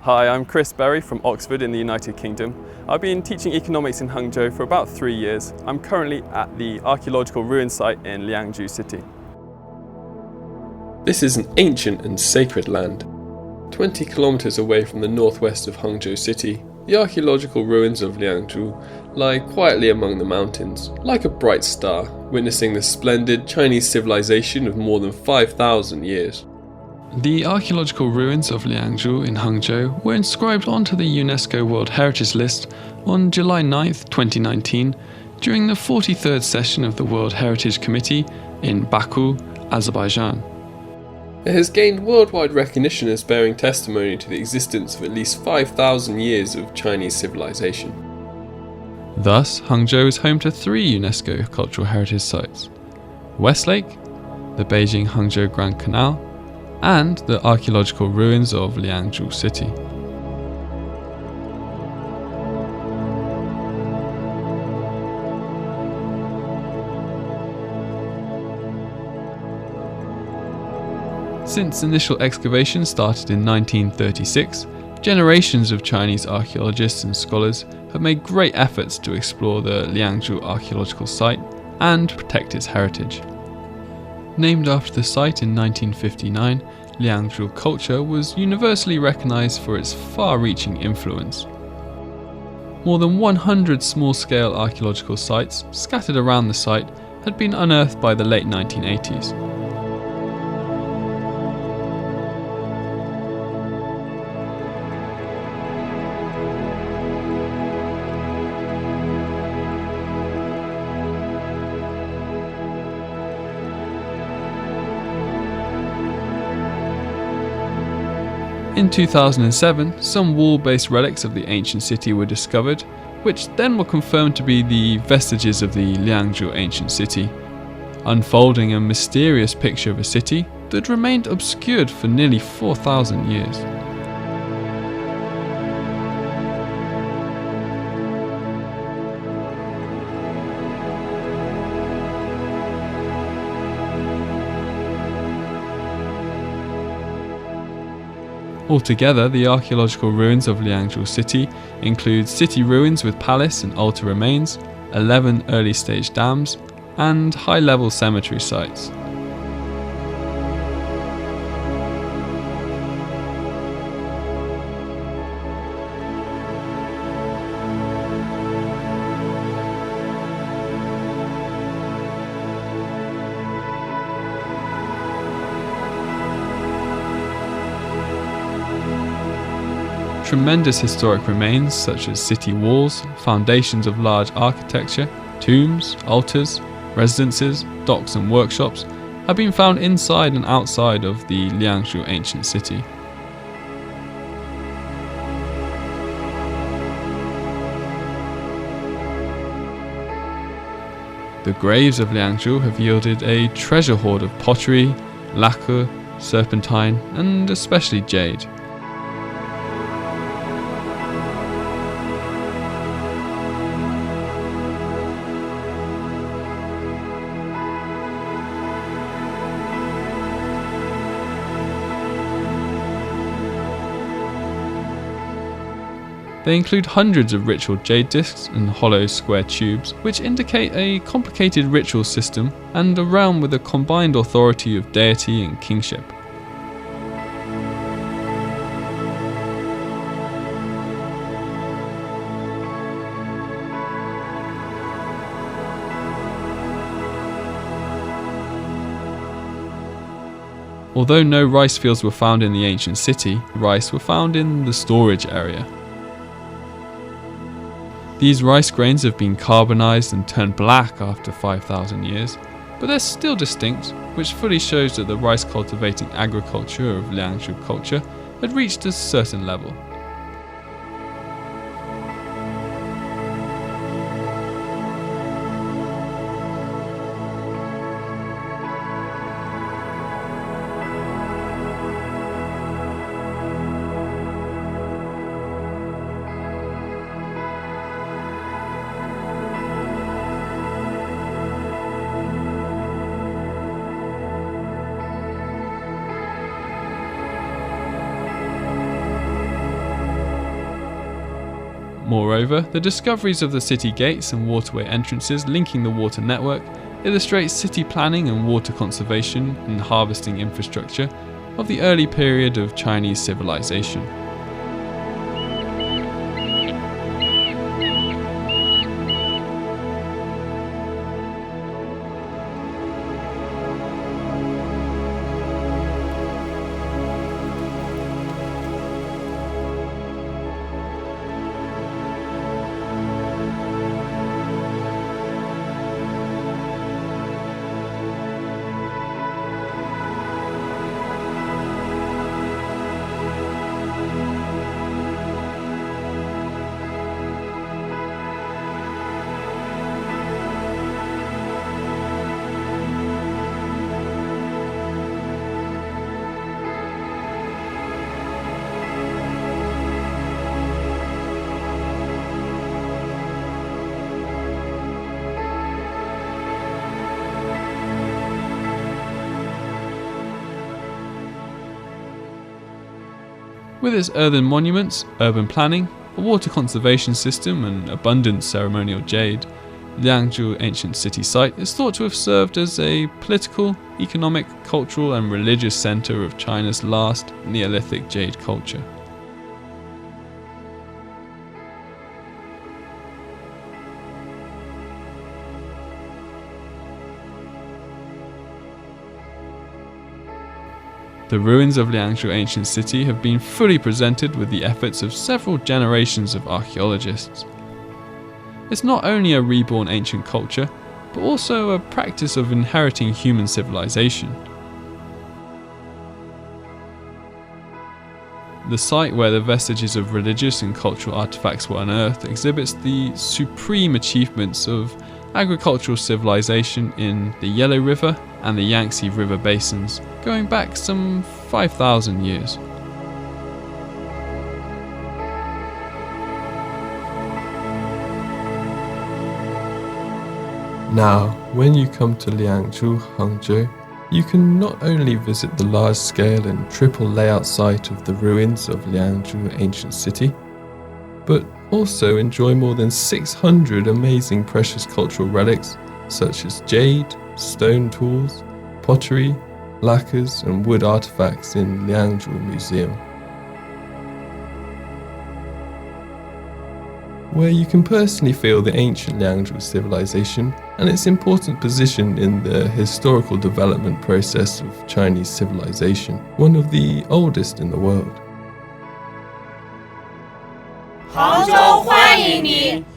Hi, I'm Chris Berry from Oxford in the United Kingdom. I've been teaching economics in Hangzhou for about 3 years. I'm currently at the archaeological ruin site in Liangzhu city. This is an ancient and sacred land. 20 kilometers away from the northwest of Hangzhou city, the archaeological ruins of Liangzhu lie quietly among the mountains, like a bright star, witnessing the splendid Chinese civilization of more than 5,000 years. The archaeological ruins of Liangzhu in Hangzhou were inscribed onto the UNESCO World Heritage List on July 9, 2019, during the 43rd session of the World Heritage Committee in Baku, Azerbaijan. It has gained worldwide recognition as bearing testimony to the existence of at least 5,000 years of Chinese civilization. Thus, Hangzhou is home to 3 UNESCO Cultural Heritage Sites: Westlake, the Beijing-Hangzhou Grand Canal, and the archaeological ruins of Liangzhu city. Since initial excavation started in 1936, generations of Chinese archaeologists and scholars have made great efforts to explore the Liangzhu Archaeological Site and protect its heritage. Named after the site in 1959, Liangzhu culture was universally recognized for its far-reaching influence. More than 100 small-scale archaeological sites scattered around the site had been unearthed by the late 1980s. In 2007, some wall-based relics of the ancient city were discovered, which then were confirmed to be the vestiges of the Liangzhu ancient city, unfolding a mysterious picture of a city that remained obscured for nearly 4,000 years. Altogether, the archaeological ruins of Liangzhu city include city ruins with palace and altar remains, 11 early-stage dams, and high-level cemetery sites. Tremendous historic remains such as city walls, foundations of large architecture, tombs, altars, residences, docks and workshops have been found inside and outside of the Liangzhu ancient city. The graves of Liangzhu have yielded a treasure hoard of pottery, lacquer, serpentine and especially jade. They include hundreds of ritual jade discs and hollow square tubes, which indicate a complicated ritual system and a realm with a combined authority of deity and kingship. Although no rice fields were found in the ancient city, rice were found in the storage area. These rice grains have been carbonized and turned black after 5,000 years, but they're still distinct, which fully shows that the rice cultivating agriculture of Liangzhu culture had reached a certain level. Moreover, the discoveries of the city gates and waterway entrances linking the water network illustrates city planning and water conservation and harvesting infrastructure of the early period of Chinese civilization. With its earthen monuments, urban planning, a water conservation system and abundant ceremonial jade, Liangzhu Ancient City Site is thought to have served as a political, economic, cultural and religious centre of China's last Neolithic jade culture. The ruins of Liangzhu Ancient City have been fully presented with the efforts of several generations of archaeologists. It's not only a reborn ancient culture, but also a practice of inheriting human civilization. The site where the vestiges of religious and cultural artifacts were unearthed exhibits the supreme achievements of agricultural civilization in the Yellow River and the Yangtze River basins, going back some 5,000 years. Now, when you come to Liangzhu, Hangzhou, you can not only visit the large-scale and triple layout site of the ruins of Liangzhu Ancient City, but also enjoy more than 600 amazing precious cultural relics such as jade, stone tools, pottery, lacquers and wood artifacts in Liangzhu Museum, where you can personally feel the ancient Liangzhu civilization and its important position in the historical development process of Chinese civilization, one of the oldest in the world. 杭州欢迎你！